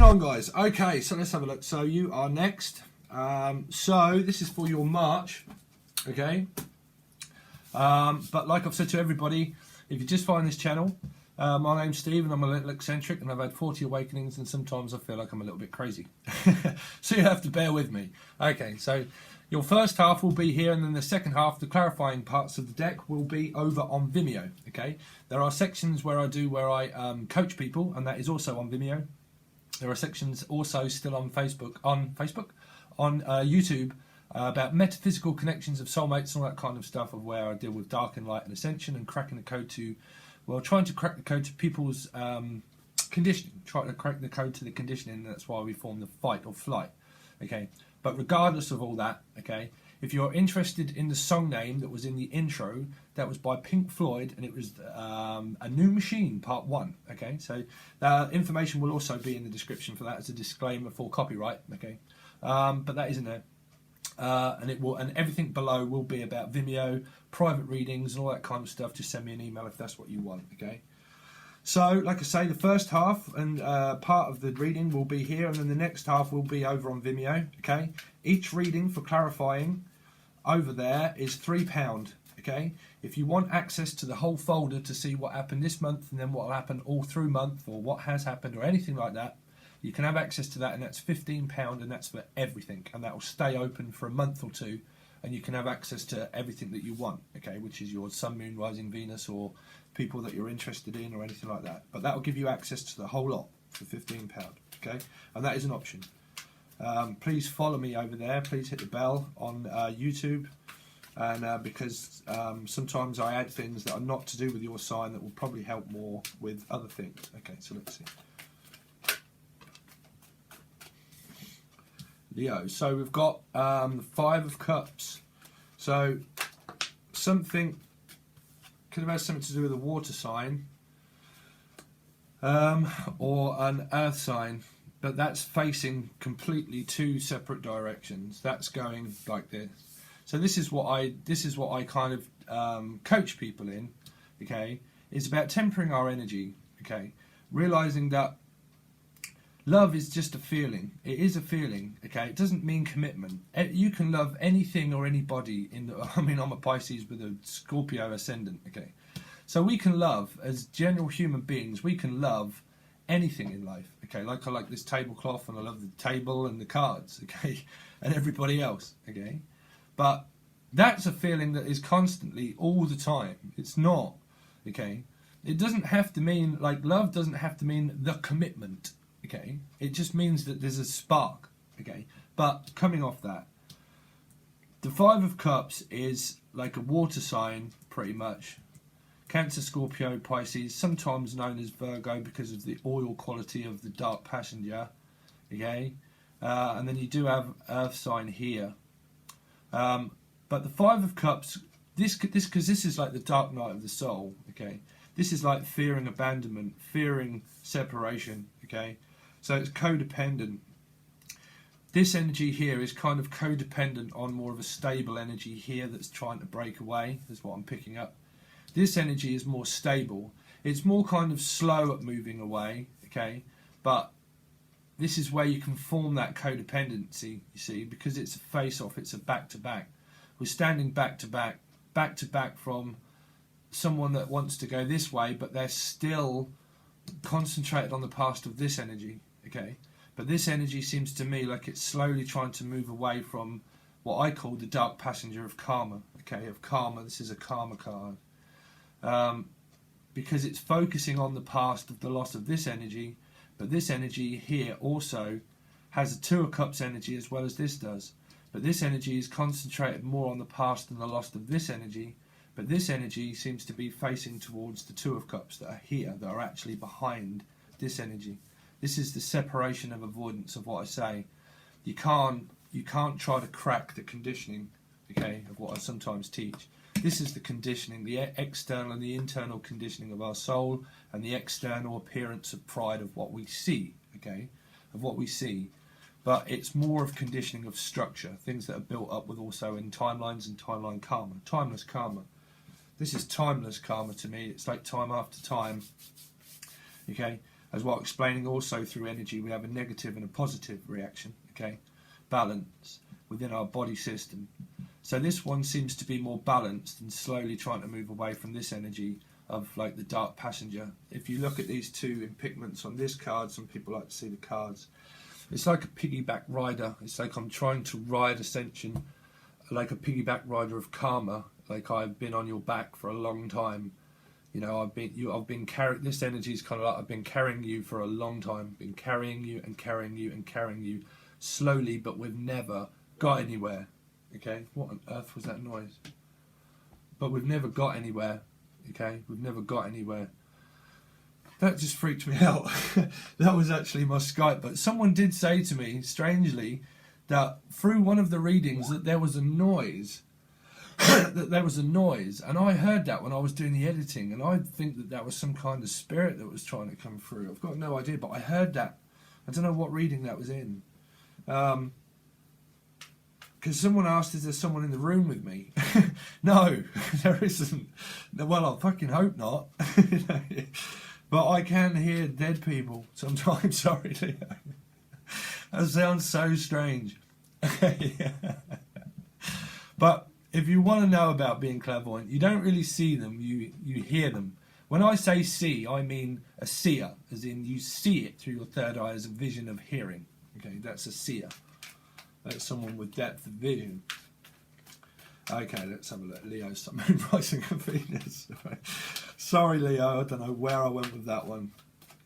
on, guys? Okay, so let's have a look. So you are next. So this is for your March, okay? But like I've said to everybody, if you just find this channel, my name's Steve and I'm a little eccentric and I've had 40 awakenings and sometimes I feel like I'm a little bit crazy. So you have to bear with me. Okay, so your first half will be here and then the second half, the clarifying parts of the deck, will be over on Vimeo, okay? There are sections where I coach people and that is also on Vimeo. There are sections also still on YouTube about metaphysical connections of soulmates and all that kind of stuff, of where I deal with dark and light and ascension and cracking the code to, well, trying to crack the code to people's conditioning, trying to crack the code to the conditioning. That's why we form the fight or flight, okay? But regardless of all that, okay, if you're interested in the song name that was in the intro, that was by Pink Floyd, and it was A New Machine, Part 1, okay? So information will also be in the description for that as a disclaimer for copyright, okay? But that isn't there. And everything below will be about Vimeo, private readings, and all that kind of stuff. Just send me an email if that's what you want, okay? So, like I say, the first half and part of the reading will be here, and then the next half will be over on Vimeo, okay? Each reading for clarifying over there is £3, okay? If you want access to the whole folder to see what happened this month and then what will happen all through month, or what has happened or anything like that, you can have access to that, and that's £15, and that's for everything, and that will stay open for a month or two, and you can have access to everything that you want, okay, which is your Sun, Moon, Rising, Venus, or people that you're interested in, or anything like that. But that will give you access to the whole lot for £15, okay, and that is an option. Please follow me over there. Please hit the bell on YouTube, and because sometimes I add things that are not to do with your sign that will probably help more with other things. Okay, so let's see. Leo. So we've got the 5 of Cups. So something could have had something to do with a water sign or an earth sign, but that's facing completely two separate directions. That's going like this. So this is what I kind of coach people in. Okay, it's about tempering our energy. Okay, realizing that love is just a feeling. It is a feeling, okay? It doesn't mean commitment. You can love anything or anybody in the... I mean, I'm a Pisces with a Scorpio ascendant, okay? So we can love, as general human beings, we can love anything in life, okay? Like I like this tablecloth, and I love the table and the cards, okay? And everybody else, okay? But that's a feeling that is constantly, all the time. It's not, okay? It doesn't have to mean, like, love doesn't have to mean the commitment, okay, it just means that there's a spark, okay. But coming off that, the 5 of Cups is like a water sign, pretty much. Cancer, Scorpio, Pisces, sometimes known as Virgo because of the oil quality of the dark passenger, okay. And then you do have Earth sign here. But the 5 of Cups, because this is like the dark night of the soul, okay. This is like fearing abandonment, fearing separation, okay. So it's codependent. This energy here is kind of codependent on more of a stable energy here that's trying to break away, is what I'm picking up. This energy is more stable. It's more kind of slow at moving away, okay? But this is where you can form that codependency, you see, because it's a face-off, it's a back-to-back. We're standing back-to-back from someone that wants to go this way, but they're still concentrated on the past of this energy, okay? But this energy seems to me like it's slowly trying to move away from what I call the dark passenger of karma, okay? Of karma. This is a karma card, because it's focusing on the past of the loss of this energy, but this energy here also has a 2 of Cups energy as well as this does, but this energy is concentrated more on the past and the loss of this energy. But this energy seems to be facing towards the 2 of Cups that are here, that are actually behind this energy. This is the separation of avoidance of what I say. You can't try to crack the conditioning, okay, of what I sometimes teach. This is the conditioning, the external and the internal conditioning of our soul, and the external appearance of pride of what we see, okay, of what we see. But it's more of conditioning of structure, things that are built up with also in timelines and timeline karma, timeless karma. This is timeless karma to me. It's like time after time, okay? as well, explaining also through energy we have a negative and a positive reaction, okay, balance within our body system. So this one seems to be more balanced and slowly trying to move away from this energy of like the dark passenger. If you look at these two in pigments on this card, some people like to see the cards, it's like a piggyback rider. It's like I'm trying to ride ascension, like a piggyback rider of karma, like I've been on your back for a long time. You know, I've been carrying, this energy is kind of like I've been carrying you for a long time, been carrying you and carrying you and carrying you slowly, but we've never got anywhere. Okay, what on earth was that noise? But we've never got anywhere. Okay, we've never got anywhere. That just freaked me out. That was actually my Skype. But someone did say to me, strangely, that through one of the readings that there was a noise. That there was a noise, and I heard that when I was doing the editing, and I think that that was some kind of spirit that was trying to come through. I've got no idea, but I heard that. I don't know what reading that was in. Because someone asked, is there someone in the room with me? No, there isn't. Well, I fucking hope not. But I can hear dead people sometimes. Sorry, Leo. That sounds so strange. But if you want to know about being clairvoyant, you don't really see them, you hear them. When I say see, I mean a seer, as in you see it through your third eye as a vision of hearing. Okay, that's a seer. That's someone with depth of vision. Okay, let's have a look. Leo, Sun, Moon, Rising of Venus. Sorry, Leo, I don't know where I went with that one.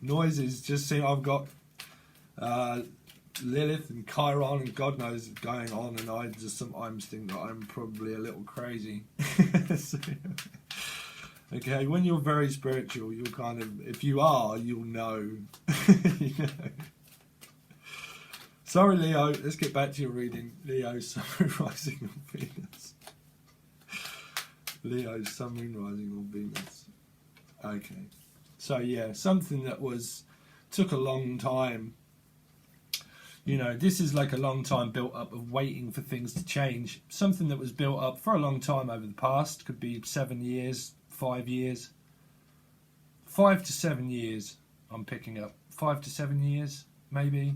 Noises, just see, I've got Lilith and Chiron and God knows going on, and I just sometimes think that I'm probably a little crazy. So, okay, when you're very spiritual, you'll kind of, if you are, you'll know. You know. Sorry, Leo, let's get back to your reading. Leo, Sun, Moon, Rising on Venus. Leo, Sun, Moon, Rising on Venus. Okay, so yeah, something that took a long time. You know, this is like a long time built up of waiting for things to change. Something that was built up for a long time over the past. Could be 7 years, 5 years. 5 to 7 years I'm picking up. 5 to 7 years, maybe.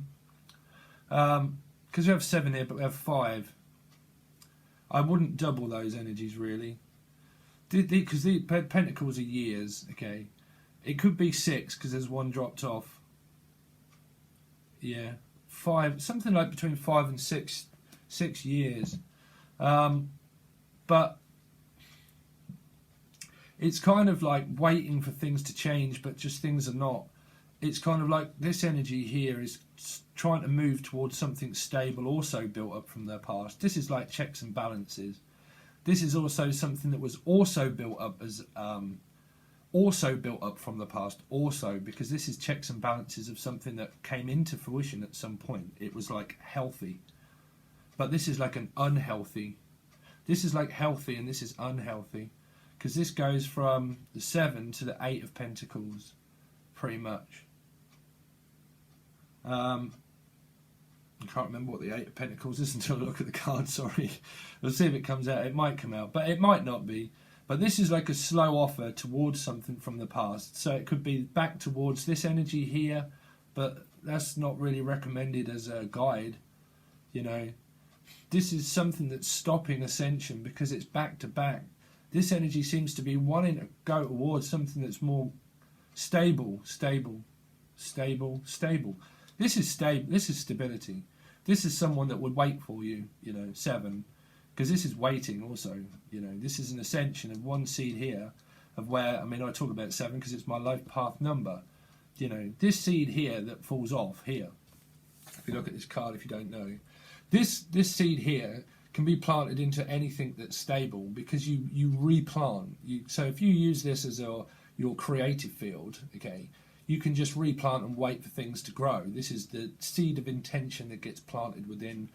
Because we have 7 here, but we have 5. I wouldn't double those energies, really. Because the pentacles are years, okay. It could be 6, because there's 1 dropped off. Yeah. 5, something like between 5 and 6 years, but it's kind of like waiting for things to change, but just things are not. It's kind of like this energy here is trying to move towards something stable, also built up from their past. This is like checks and balances. This is also something that was also built up as also built up from the past, also because this is checks and balances of something that came into fruition at some point. It was like healthy, but this is like an unhealthy. This is like healthy and this is unhealthy, because this goes from the 7 to the 8 of Pentacles, pretty much. I can't remember what the 8 of Pentacles is until I look at the card, sorry. Let's see if it comes out. It might come out, but it might not be. But this is like a slow offer towards something from the past. So it could be back towards this energy here, but that's not really recommended as a guide. You know, this is something that's stopping ascension because it's back to back. This energy seems to be wanting to go towards something that's more stable. This is stable. This is stability. This is someone that would wait for you, you know, 7. Because this is waiting also, you know, this is an ascension of 1 seed here, of where, I mean, I talk about 7 because it's my life path number. You know, this seed here that falls off here, if you look at this card, if you don't know, this seed here can be planted into anything that's stable, because you replant. So if you use this as your creative field, okay, you can just replant and wait for things to grow. This is the seed of intention that gets planted within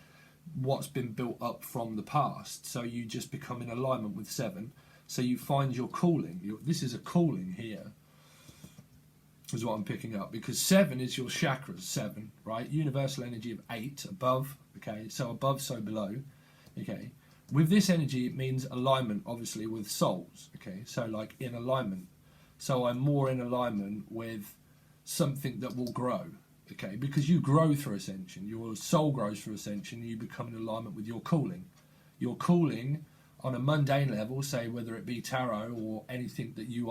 what's been built up from the past. So you just become in alignment with 7. So you find your calling. This is a calling here, is what I'm picking up, because 7 is your chakras. 7, right? Universal energy of 8 above. Okay, so above, so below. Okay, with this energy it means alignment, obviously, with souls. Okay, so like in alignment. So I'm more in alignment with something that will grow, okay? Because you grow through ascension. Your soul grows through ascension, and you become in alignment with your calling. Your calling on a mundane level, say whether it be tarot or anything that you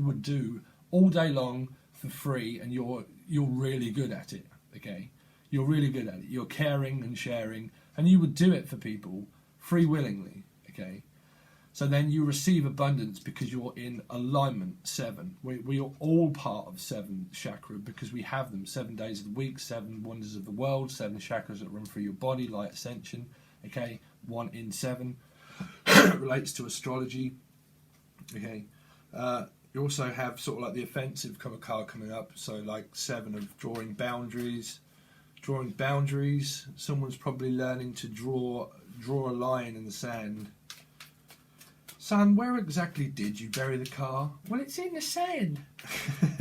would do all day long for free, and you're really good at it, okay? You're really good at it. You're caring and sharing, and you would do it for people free willingly, okay? So then you receive abundance because you're in alignment, 7. We are all part of 7 chakra because we have them 7 days of the week, 7 wonders of the world, 7 chakras that run through your body, light ascension, okay? 1 in 7 relates to astrology, okay? You also have sort of like the offensive card coming up, so like 7 of drawing boundaries. Drawing boundaries, someone's probably learning to draw a line in the sand. Son, where exactly did you bury the car? Well, it's in the sand.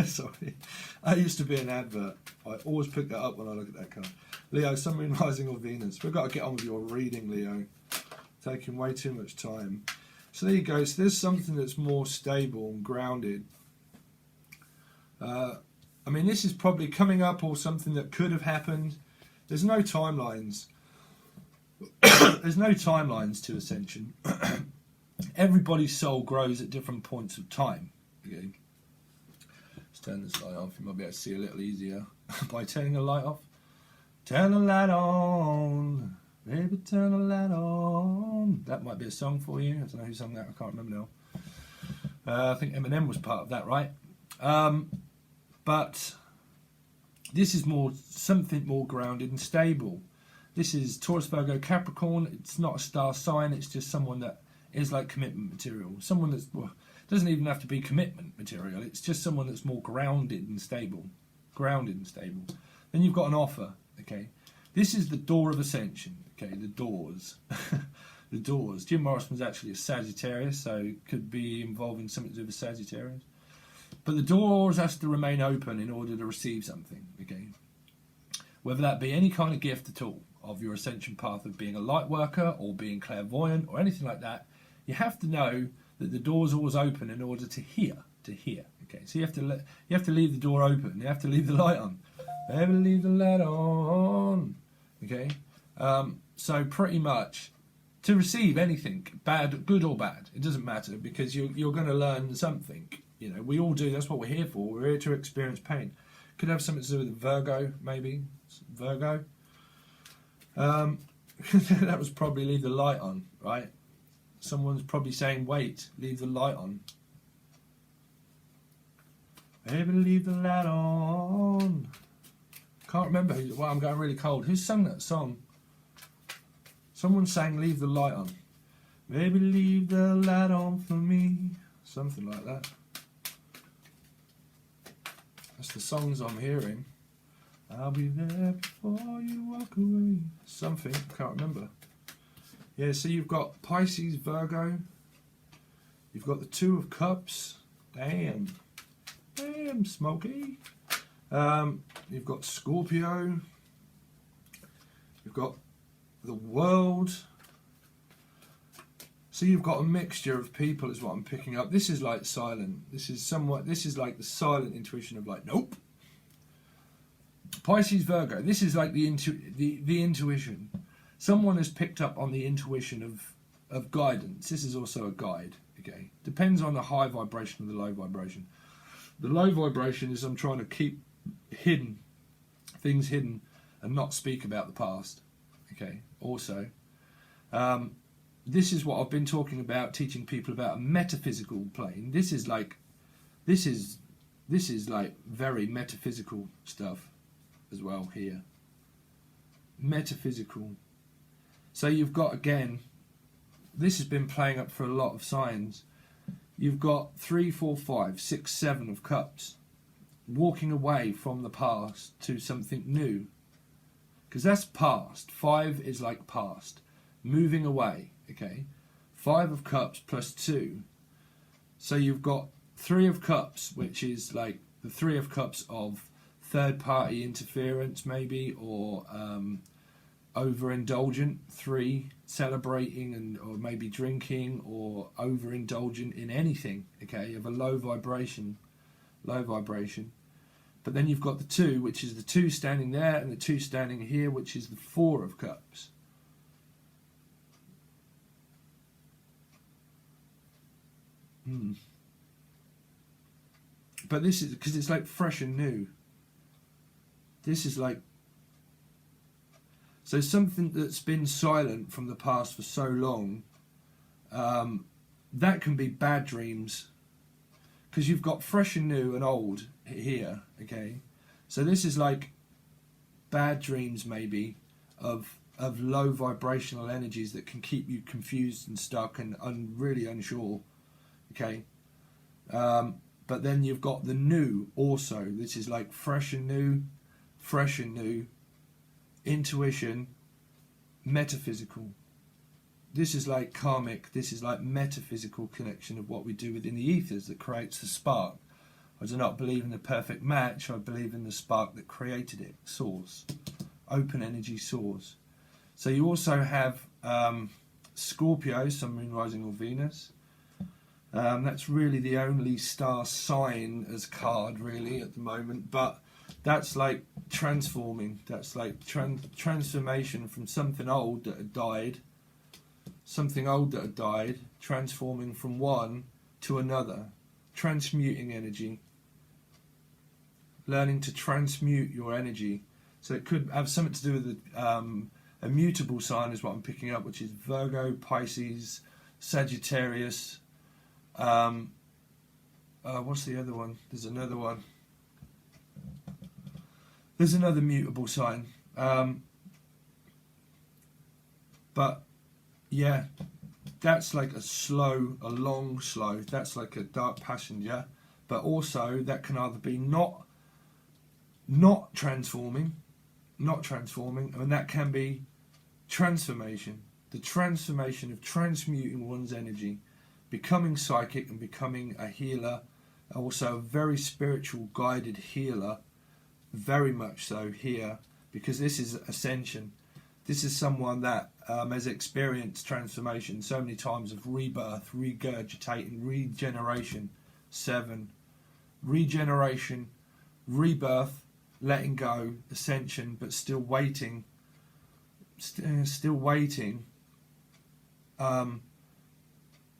Sorry. That used to be an advert. I always pick that up when I look at that car. Leo, Sun, Moon, Rising or Venus. We've got to get on with your reading, Leo. Taking way too much time. So there you go. So there's something that's more stable and grounded. I mean, this is probably coming up or something that could have happened. There's no timelines. There's no timelines to ascension. Everybody's soul grows at different points of time. Okay. Let's turn this light off. You might be able to see a little easier by turning the light off. Turn the light on. Baby, turn the light on. That might be a song for you. I don't know who sang that. I can't remember now. I think Eminem was part of that, right? But this is something more grounded and stable. This is Taurus, Virgo, Capricorn. It's not a star sign. It's just someone that is like commitment material. Someone that's doesn't even have to be commitment material. It's just someone that's more grounded and stable. Grounded and stable. Then you've got an offer. Okay, this is the door of ascension. Okay, the doors. The doors. Jim Morrison's actually a Sagittarius, so it could be involving something to do with Sagittarius. But the doors has to remain open in order to receive something, okay? Whether that be any kind of gift at all of your ascension path of being a light worker or being clairvoyant or anything like that, you have to know that the door's always open in order to hear, okay? So you have to leave the door open, you have to leave the light on. Never leave the light on, okay? So pretty much, to receive anything, bad, good or bad, it doesn't matter because you're going to learn something. You know, we all do. That's what we're here for. We're here to experience pain. Could have something to do with Virgo, maybe. Virgo. That was probably leave the light on, right? Someone's probably saying, wait, leave the light on. Baby, leave the light on. Can't remember who. Well, I'm going really cold. Who sung that song? Someone sang, leave the light on. Baby, leave the light on for me. Something like that. That's the songs I'm hearing. I'll be there before you walk away. Something, can't remember. Yeah, so you've got Pisces, Virgo. You've got the 2 of Cups. Damn, Smokey. You've got Scorpio. You've got the World. So you've got a mixture of people is what I'm picking up. This is like silent. This is like the silent intuition of like, nope. Pisces, Virgo. This is like the intuition. Someone has picked up on the intuition of guidance. This is also a guide. Okay, depends on the high vibration or the low vibration. The low vibration is I'm trying to keep things hidden and not speak about the past. Okay, also. This is what I've been talking about, teaching people about a metaphysical plane. This is like very metaphysical stuff as well here. Metaphysical. So you've got, again, this has been playing up for a lot of signs. You've got 3, 4, 5, 6, 7 of Cups. Walking away from the past to something new. Because that's past. 5 is like past. Moving away. Okay, 5 of Cups plus 2. So you've got 3 of Cups, which is like the 3 of Cups of third-party interference, maybe, or overindulgent. 3, celebrating or maybe drinking or overindulgent in anything. Okay, of a low vibration. But then you've got the 2, which is the 2 standing there, and the 2 standing here, which is the 4 of Cups. But this is because it's like fresh and new. This is like, so something that's been silent from the past for so long, that can be bad dreams, because you've got fresh and new and old here, okay? So this is like bad dreams maybe of low vibrational energies that can keep you confused and stuck and really unsure, okay? But then you've got the new also. This is like fresh and new, intuition, metaphysical. This is like karmic, this is like metaphysical connection of what we do within the ethers that creates the spark. I do not believe in the perfect match, I believe in the spark that created it, source, open energy source. So you also have Scorpio, Sun, Moon, Rising or Venus. That's really the only star sign as card really at the moment, but that's like transforming, that's like transformation from something old that had died, transforming from one to another, transmuting energy, learning to transmute your energy. So it could have something to do with a mutable sign is what I'm picking up, which is Virgo, Pisces, Sagittarius. What's the other one? There's another one. There's another mutable sign. But yeah, that's like a long slow. That's like a dark passenger. But also that can either be not transforming, and that can be transformation. The transformation of transmuting one's energy, becoming psychic and becoming a healer, also a very spiritual guided healer, very much so here, because this is ascension. This is someone that has experienced transformation so many times of rebirth, regurgitating, regeneration, 7, regeneration, rebirth, letting go, ascension, but still waiting,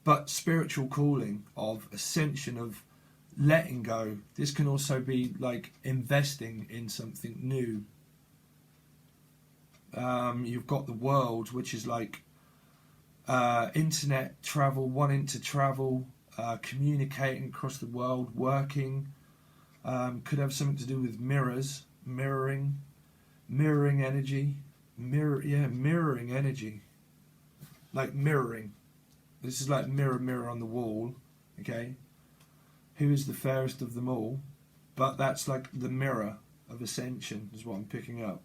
but spiritual calling of ascension, of letting go. This can also be like investing in something new. You've got the world, which is like internet travel, wanting to travel, communicating across the world, working. Could have something to do with mirrors, mirroring energy, mirroring energy, like mirroring. This is like mirror, mirror on the wall, okay? Who is the fairest of them all? But that's like the mirror of ascension is what I'm picking up.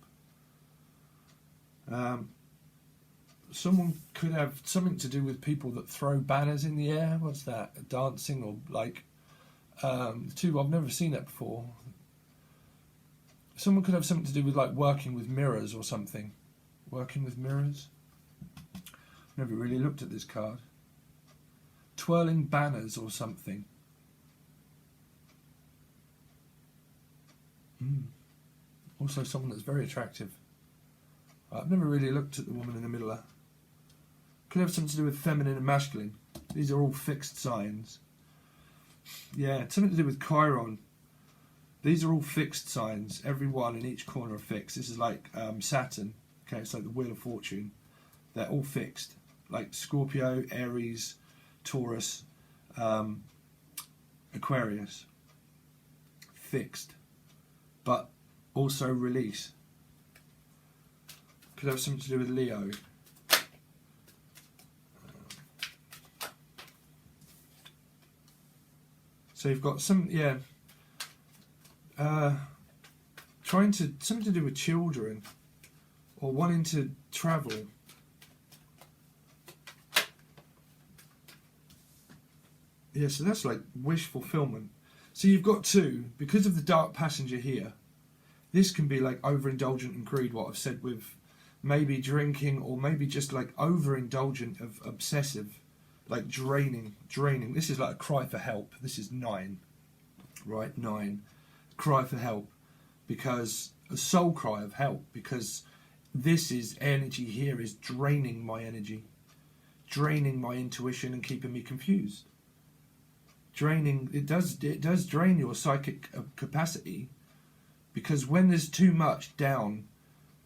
Someone could have something to do with people that throw banners in the air. What's that? Dancing or like... two, I've never seen that before. Someone could have something to do with like working with mirrors or something. Working with mirrors? Never really looked at this card. Twirling banners or something. Also someone that's very attractive. I've never really looked at the woman in the middle there. Could have something to do with feminine and masculine. These are all fixed signs. Yeah, something to do with Chiron. These are all fixed signs. Every one in each corner are fixed. This is like Saturn. Okay, it's like the Wheel of Fortune. They're all fixed. Like Scorpio, Aries, Taurus, Aquarius. Fixed. But also release. Could have something to do with Leo. So you've got some, something to do with children or wanting to travel. Yeah, so that's like wish fulfillment. So you've got 2, because of the dark passenger here, this can be like overindulgent and greed, what I've said with maybe drinking or maybe just like overindulgent of obsessive, like draining. This is like a cry for help. This is 9, right? 9. Cry for help. because a soul cry of help, because this is energy here is draining my energy, draining my intuition and keeping me confused. Draining, it does drain your psychic capacity, because when there's too much down,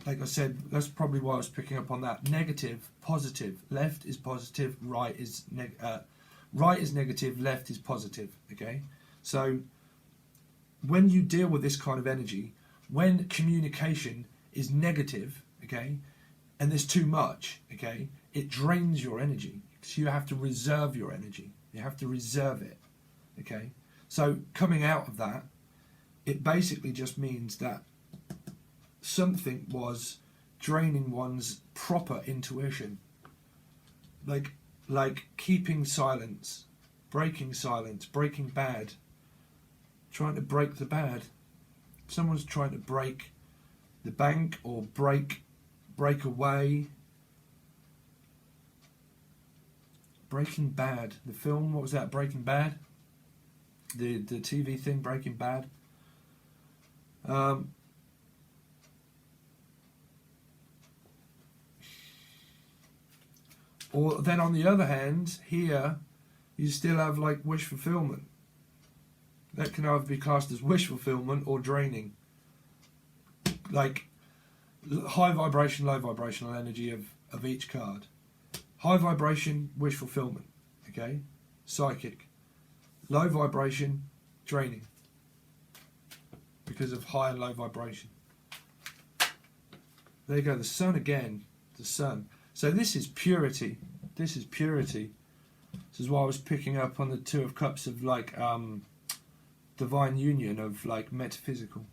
like I said, that's probably why I was picking up on that. Negative, positive, left is positive, right is negative, left is positive. Okay, so when you deal with this kind of energy, when communication is negative, okay, and there's too much, okay, it drains your energy. So you have to reserve your energy. You have to reserve it. Okay, so coming out of that, it basically just means that something was draining one's proper intuition, like keeping silence, breaking bad, trying to break the bad. Someone's trying to break the bank or break away. Breaking Bad, the film, what was that? Breaking Bad, the TV thing, Breaking Bad. Or then on the other hand, here you still have like wish fulfillment. That can either be classed as wish fulfillment or draining. Like high vibration, low vibrational energy of each card. High vibration, wish fulfillment. Okay? Psychic. Low vibration, draining. Because of high and low vibration. There you go, the sun again. The sun. So this is purity. This is purity. This is why I was picking up on the Two of Cups of like divine union, of like metaphysical.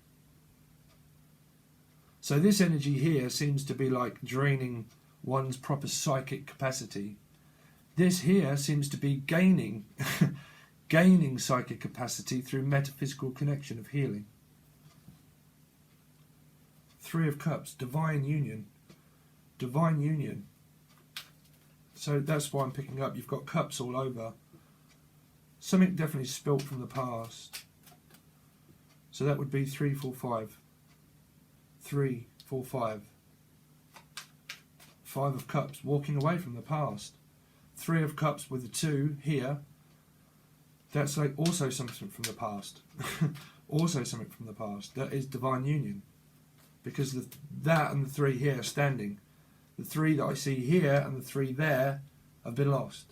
So this energy here seems to be like draining one's proper psychic capacity. This here seems to be gaining gaining psychic capacity through metaphysical connection of healing. Three of Cups, divine union. Divine union. So that's why I'm picking up. You've got cups all over. Something definitely spilt from the past. So that would be 3, 4, 5. 3, 4, 5. 5 of Cups, walking away from the past. 3 of Cups with the 2 here. That's like also something from the past. Also something from the past. That is divine union. Because that and the 3 here are standing. The 3 that I see here and the 3 there have been lost.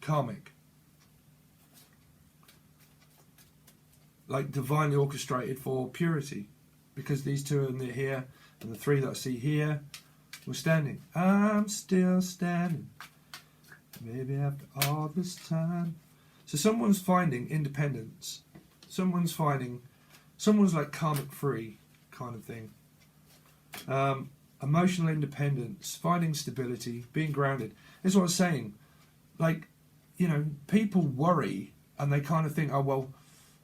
Karmic. Like divinely orchestrated for purity. Because these 2 are here and the 3 that I see here were standing. I'm still standing. Maybe after all this time. So someone's finding independence. Someone's like karmic free kind of thing. Emotional independence, finding stability, being grounded. That's what I was saying. Like, you know, people worry and they kind of think, oh, well,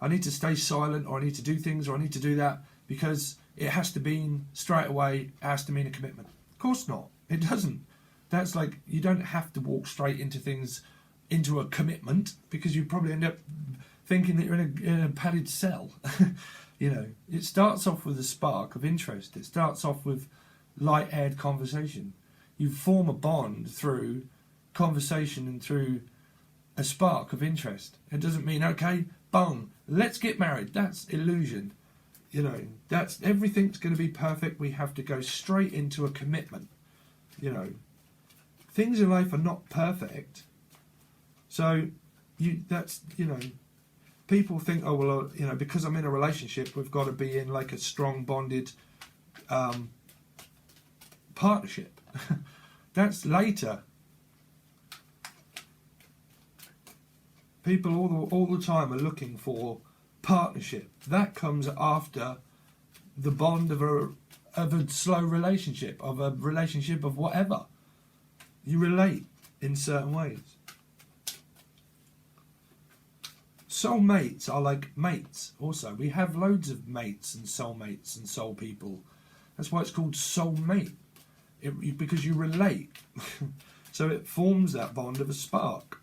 I need to stay silent, or I need to do things, or I need to do that, because it has to mean straight away, it has to mean a commitment. Of course not. It doesn't. That's like, you don't have to walk straight into things, into a commitment, because you probably end up thinking that you're in a padded cell. You know, it starts off with a spark of interest. It starts off with light-aired conversation. You form a bond through conversation and through a spark of interest. It doesn't mean, okay, boom, let's get married. That's illusion. You know, that's everything's going to be perfect. We have to go straight into a commitment. You know, things in life are not perfect. So, people think, oh, well, you know, because I'm in a relationship, we've got to be in like a strong bonded partnership. That's later. People all the time are looking for partnership. That comes after the bond of a slow relationship, of a relationship of whatever. You relate in certain ways. Soulmates are like mates also. We have loads of mates and soul people. That's why it's called soulmate. Because you relate. So it forms that bond of a spark.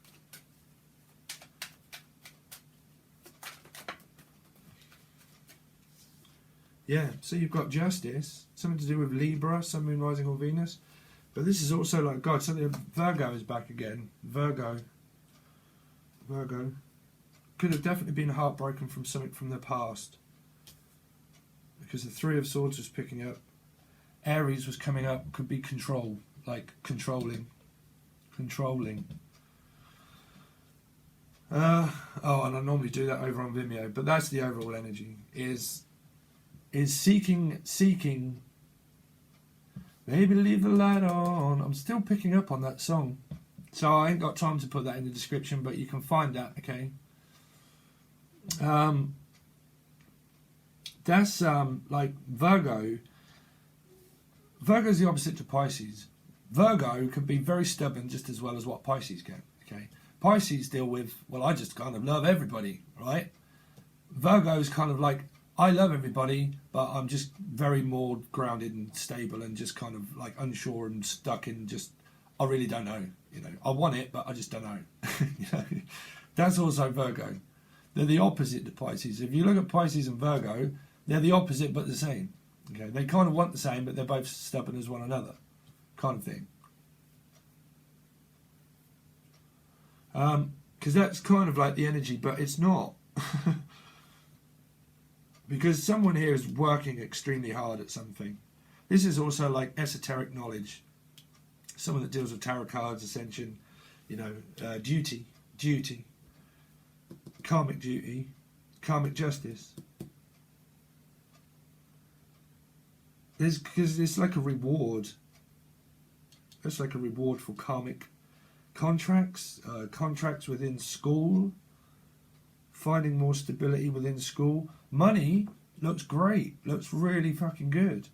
Yeah, so you've got Justice, something to do with Libra, Sun, Moon, Rising or Venus. But this is also like, God, something, Virgo is back again. Virgo. Could have definitely been heartbroken from something from the past. Because the Three of Swords was picking up. Aries was coming up, could be control, like controlling. And I normally do that over on Vimeo, but that's the overall energy. Is seeking. Maybe leave the light on. I'm still picking up on that song, so I ain't got time to put that in the description, but you can find that. Okay. That's like Virgo. Virgo's the opposite to Pisces. Virgo can be very stubborn just as well as what Pisces can. Okay. Pisces deal with, well, I just kind of love everybody, right? Virgo's kind of like, I love everybody, but I'm just very more grounded and stable and just kind of like unsure and stuck in just, I really don't know. You know, I want it, but I just don't know. You know, that's also Virgo. They're the opposite to Pisces. If you look at Pisces and Virgo, they're the opposite but the same. Okay, they kind of want the same, but they're both stubborn as one another, kind of thing. Because that's kind of like the energy, but it's not. Because someone here is working extremely hard at something. This is also like esoteric knowledge. Someone that deals with tarot cards, ascension, you know, duty, karmic duty, karmic justice. Because it's like a reward. It's like a reward for karmic contracts, contracts within school, finding more stability within school. Money looks great, looks really fucking good.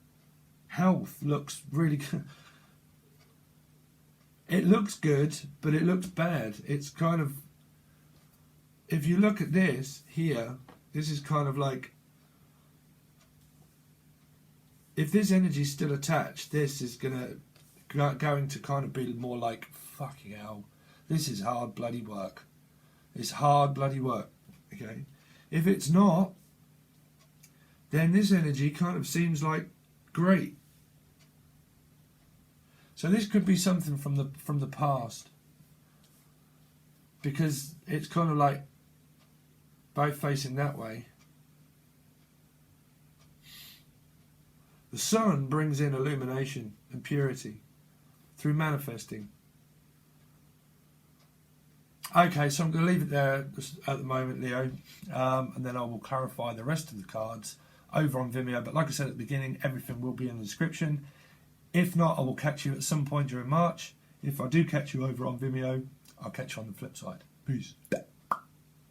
Health looks really good. It looks good, but it looks bad. It's kind of, if you look at this here, this is kind of like, if this energy's still attached, this is going to kind of be more like, fucking hell, this is hard bloody work. It's hard bloody work, okay? If it's not, then this energy kind of seems like great. So this could be something from the past, because it's kind of like both facing that way. The sun brings in illumination and purity through manifesting. Okay, so I'm going to leave it there at the moment, Leo, and then I will clarify the rest of the cards over on Vimeo. But like I said at the beginning, everything will be in the description. If not, I will catch you at some point during March. If I do catch you over on Vimeo, I'll catch you on the flip side. Peace.